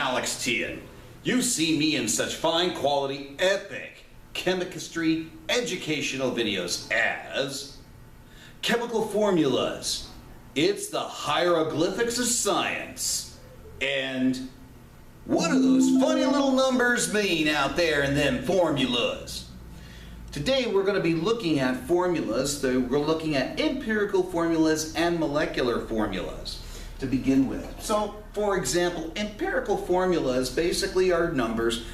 Alex Tian. You see me in such fine quality, epic chemistry educational videos as chemical formulas, it's the hieroglyphics of science, and what do those funny little numbers mean out there in them formulas? Today we're going to be looking at formulas. We're looking at empirical formulas and molecular formulas to begin with. So, for example, empirical formulas basically are numbers,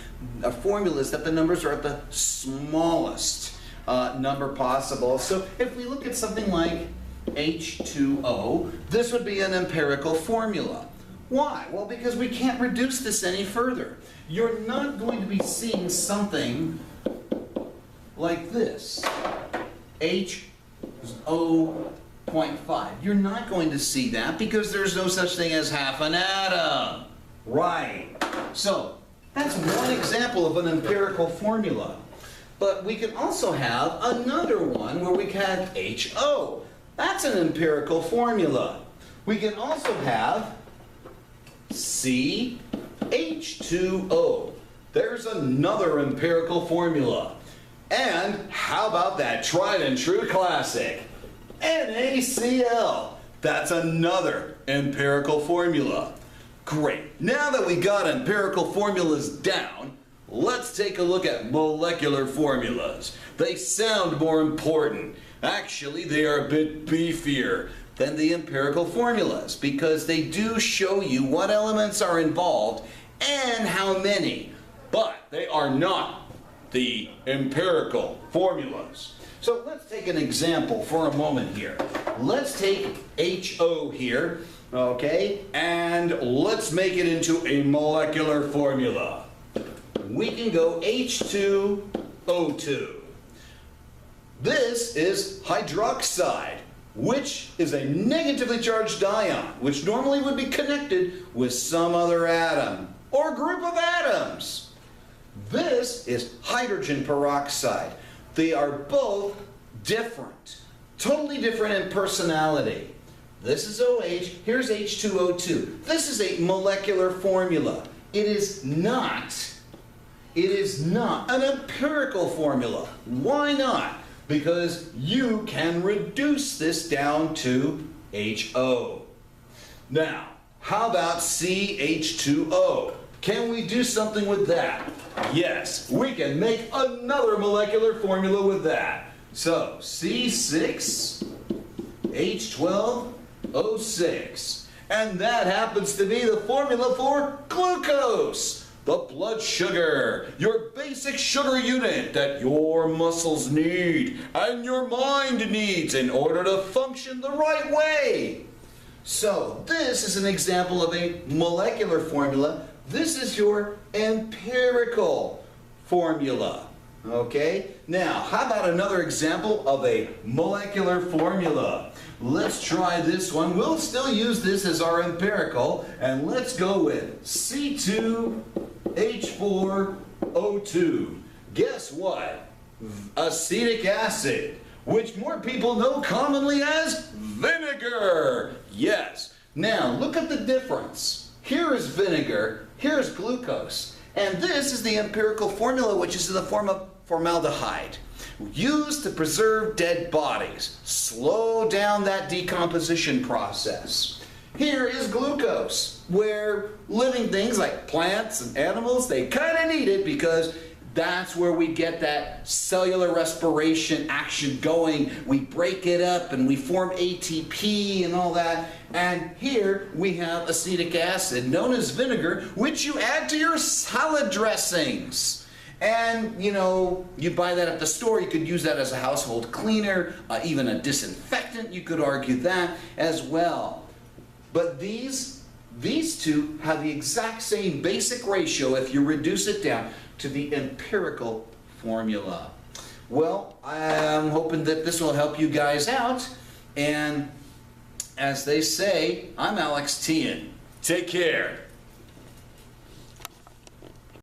formulas that the numbers are at the smallest number possible. So if we look at something like H2O, this would be an empirical formula. Why? Well, because we can't reduce this any further. You're not going to be seeing something like this, H0.5. You're not going to see that because there's no such thing as half an atom. Right. So that's one example of an empirical formula. But we can also have another one where we can have HO. That's an empirical formula. We can also have CH2O. There's another empirical formula. And how about that tried and true classic, NaCl? That's another empirical formula. Great. Now that we got empirical formulas down, let's take a look at molecular formulas. They sound more important. Actually, they are a bit beefier than the empirical formulas because they do show you what elements are involved and how many, but they are not the empirical formulas. So let's take an example for a moment here. Let's take HO here, okay, and let's make it into a molecular formula. We can go H2O2. This is hydroxide, which is a negatively charged ion, which normally would be connected with some other atom or group of atoms. This is hydrogen peroxide. They are both different, totally different in personality. This is OH, here's H2O2. This is a molecular formula. It is not an empirical formula. Why not? Because you can reduce this down to HO. Now, how about CH2O? Can we do something with that? Yes, we can make another molecular formula with that. So, C6H12O6. And that happens to be the formula for glucose, the blood sugar, your basic sugar unit that your muscles need and your mind needs in order to function the right way. So, this is an example of a molecular formula. This is your empirical formula, okay? Now, how about another example of a molecular formula? Let's try this one. We'll still use this as our empirical, and let's go with C2H4O2. Guess what? Acetic acid, which more people know commonly as vinegar. Yes. Now, look at the difference. Here is vinegar, here's glucose, and this is the empirical formula, which is in the form of formaldehyde, used to preserve dead bodies, slow down that decomposition process. Here is glucose, where living things like plants and animals, they kind of need it because that's where we get that cellular respiration action going. We break it up and we form ATP and all that. And here we have acetic acid, known as vinegar, which you add to your salad dressings. And, you know, you buy that at the store. You could use that as a household cleaner, even a disinfectant. You could argue that as well. But these two have the exact same basic ratio if you reduce it down to the empirical formula. Well, I'm hoping that this will help you guys out. And as they say, I'm Alex Tian. Take care.